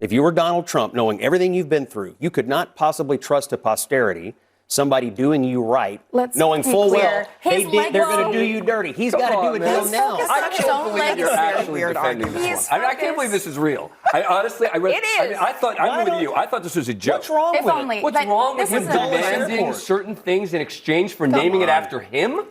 If you were Donald Trump, knowing everything you've been through, you could not possibly trust to posterity somebody doing you right, knowing full well they're going to do you dirty. He's got to do it to him now. I can't believe you're actually defending this one. I can't believe this is real. I thought, I'm with you. I thought this was a joke. What's wrong with it? What's wrong with him demanding certain things in exchange for naming it after him?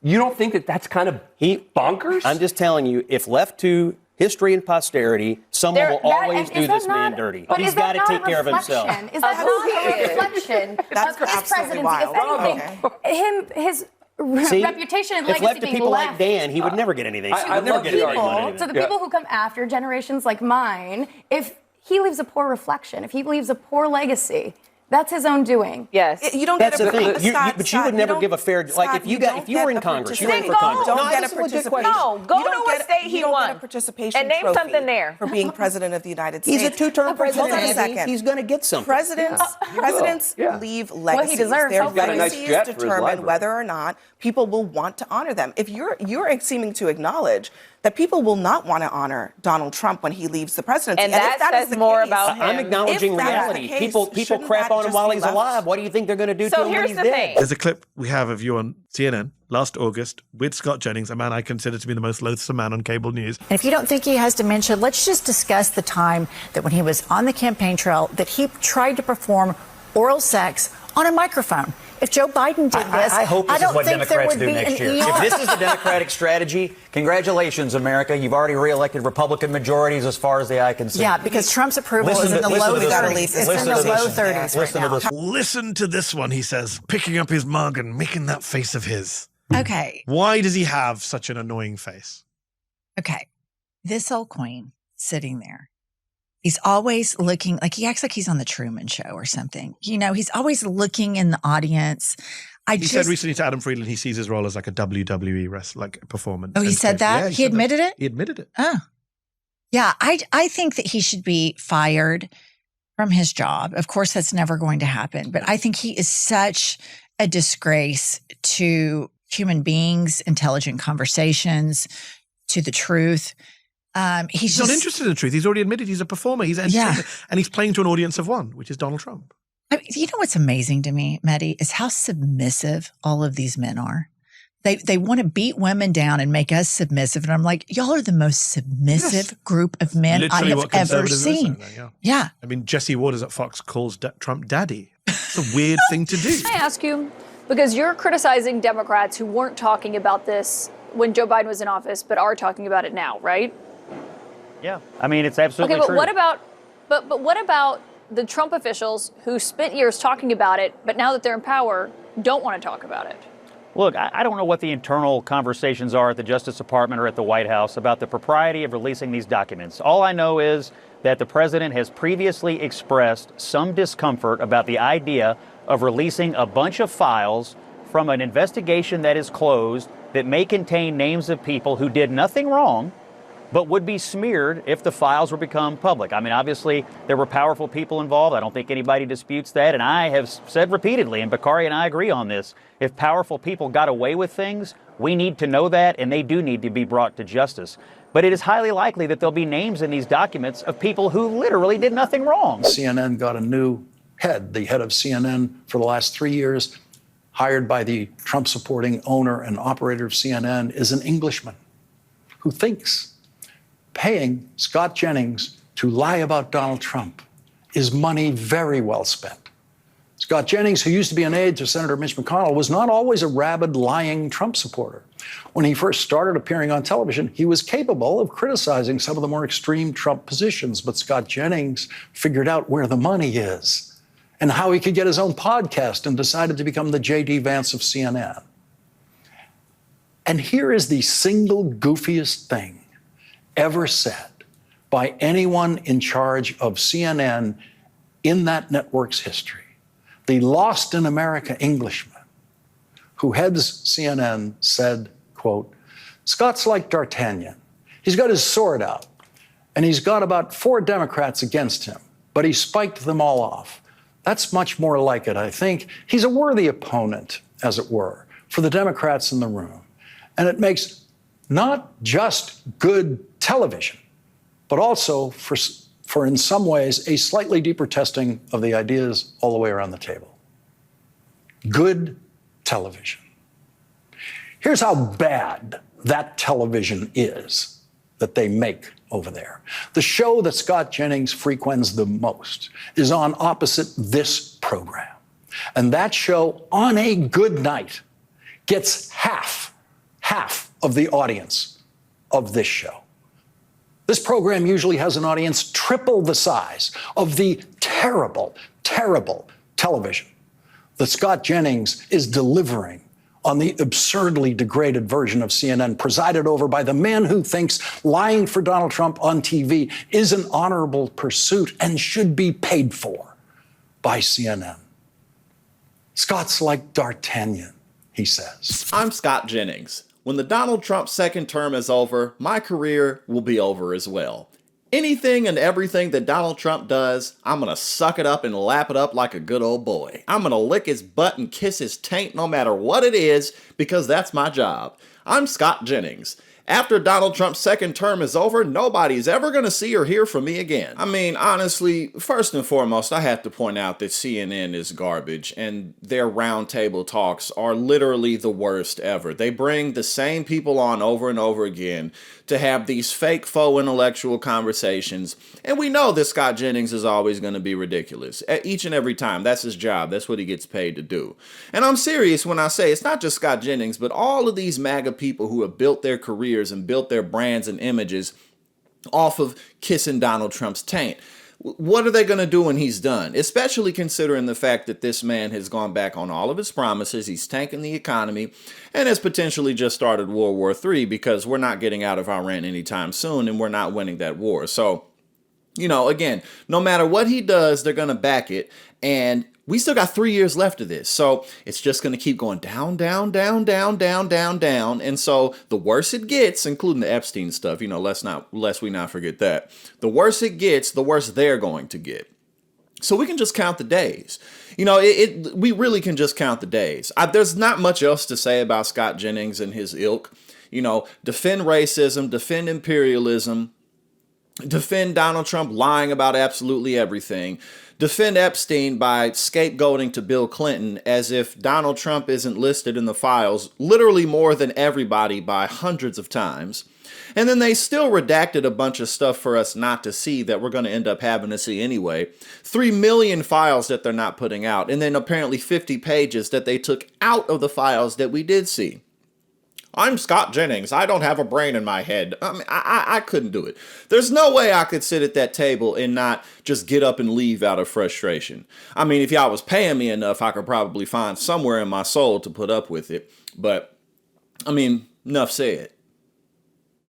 You don't think that that's kind of bonkers? I'm just telling you, if left to history and posterity, someone will always do this man dirty. He's got to take care of himself. Is that not a reflection of his presidency? If anything, his reputation and legacy if left to being people left. like Dan, he would never get anything. So the people who come after, generations like mine, if he leaves a poor reflection, if he leaves a poor legacy, that's his own doing. Yes. You don't get the thing. But you would never give a fair, like if you were in Congress, you ran for Congress. Go to a state he won and name something there. For being president of the United States. He's a two-term president. Hold on a second. He's going to get something. Presidents leave legacies. Their legacies determine whether or not people will want to honor them. If you're seeming to acknowledge that people will not want to honor Donald Trump when he leaves the presidency. And that says more about him. I'm acknowledging reality. People crap on him while he's alive. What do you think they're going to do to him when he's dead? There's a clip we have of you on CNN last August with Scott Jennings, a man I consider to be the most loathsome man on cable news. And if you don't think he has dementia, let's just discuss the time that when he was on the campaign trail that he tried to perform oral sex on a microphone. If Joe Biden did this, I hope this is what Democrats do next year. If this is the Democratic strategy, congratulations, America. You've already reelected Republican majorities as far as the eye can see. Yeah, because Trump's approval is in the low 30s. Listen to this one, he says, picking up his mug and making that face of his. Okay. Why does he have such an annoying face? Okay. This old queen sitting there. He's always looking like he acts like he's on the Truman Show or something. You know, he's always looking in the audience. He said recently to Adam Friedland he sees his role as like a WWE wrestler, like a performance. Oh, he said that? Yeah, he admitted it? He admitted it. Oh. Yeah, I think that he should be fired from his job. Of course, that's never going to happen. But I think he is such a disgrace to human beings, intelligent conversations, to the truth. He's not interested in the truth. He's already admitted he's a performer. He's entertainment, and he's playing to an audience of one, which is Donald Trump. I mean, you know what's amazing to me, Mehdi, is how submissive all of these men are. They want to beat women down and make us submissive. And I'm like, y'all are the most submissive group of men I have ever seen. Yeah. I mean, Jesse Waters at Fox calls Trump daddy. It's a weird thing to do. Can I ask you, because you're criticizing Democrats who weren't talking about this when Joe Biden was in office, but are talking about it now, right? Yeah, I mean, it's absolutely true. Okay, but what about the Trump officials who spent years talking about it, but now that they're in power, don't want to talk about it? Look, I don't know what the internal conversations are at the Justice Department or at the White House about the propriety of releasing these documents. All I know is that the president has previously expressed some discomfort about the idea of releasing a bunch of files from an investigation that is closed that may contain names of people who did nothing wrong, but would be smeared if the files were become public. I mean, obviously, there were powerful people involved. I don't think anybody disputes that. And I have said repeatedly, and Bakari and I agree on this, if powerful people got away with things, we need to know that, and they do need to be brought to justice. But it is highly likely that there'll be names in these documents of people who literally did nothing wrong. CNN got a new head. The head of CNN for the last 3 years, hired by the Trump-supporting owner and operator of CNN, is an Englishman who thinks paying Scott Jennings to lie about Donald Trump is money very well spent. Scott Jennings, who used to be an aide to Senator Mitch McConnell, was not always a rabid, lying Trump supporter. When he first started appearing on television, he was capable of criticizing some of the more extreme Trump positions, but Scott Jennings figured out where the money is and how he could get his own podcast and decided to become the J.D. Vance of CNN. And here is the single goofiest thing ever said by anyone in charge of CNN in that network's history. The lost in America Englishman who heads CNN said, quote, "Scott's like D'Artagnan. He's got his sword out, and he's got about 4 Democrats against him, but he spiked them all off. That's much more like it, I think. He's a worthy opponent, as it were, for the Democrats in the room. And it makes not just good television, but also for for, in some ways, a slightly deeper testing of the ideas all the way around the table. Good television. Here's how bad that television is that they make over there. The show that Scott Jennings frequents the most is on opposite this program. And that show, on a good night, gets half of the audience of this show. This program usually has an audience triple the size of the terrible, terrible television that Scott Jennings is delivering on the absurdly degraded version of CNN, presided over by the man who thinks lying for Donald Trump on TV is an honorable pursuit and should be paid for by CNN. Scott's like D'Artagnan, he says. I'm Scott Jennings. When the Donald Trump second term is over, my career will be over as well. Anything and everything that Donald Trump does, I'm going to suck it up and lap it up like a good old boy. I'm going to lick his butt and kiss his taint no matter what it is, because that's my job. I'm Scott Jennings. After Donald Trump's second term is over, nobody's ever going to see or hear from me again. I mean, honestly, first and foremost, I have to point out that CNN is garbage, and their roundtable talks are literally the worst ever. They bring the same people on over and over again to have these fake faux intellectual conversations, and we know that Scott Jennings is always going to be ridiculous. Each and every time. That's his job. That's what he gets paid to do. And I'm serious when I say it's not just Scott Jennings, but all of these MAGA people who have built their careers and built their brands and images off of kissing Donald Trump's taint. What are they going to do when he's done? Especially considering the fact that this man has gone back on all of his promises. He's tanking the economy and has potentially just started World War III, because we're not getting out of Iran anytime soon and we're not winning that war. So, you know, again, no matter what he does, they're going to back it. And we still got 3 years left of this. So it's just going to keep going down, down, down, down, down, down, down. And so the worse it gets, including the Epstein stuff, you know, lest we not forget that. The worse it gets, the worse they're going to get. So we can just count the days. You know, we really can just count the days. There's not much else to say about Scott Jennings and his ilk. You know, defend racism, defend imperialism, defend Donald Trump lying about absolutely everything. Defend Epstein by scapegoating to Bill Clinton as if Donald Trump isn't listed in the files literally more than everybody by hundreds of times. And then they still redacted a bunch of stuff for us not to see that we're going to end up having to see anyway. 3 million files that they're not putting out. And then apparently 50 pages that they took out of the files that we did see. I'm Scott Jennings. I don't have a brain in my head. I mean, I couldn't do it. There's no way I could sit at that table and not just get up and leave out of frustration. I mean, if y'all was paying me enough, I could probably find somewhere in my soul to put up with it. But, I mean, enough said.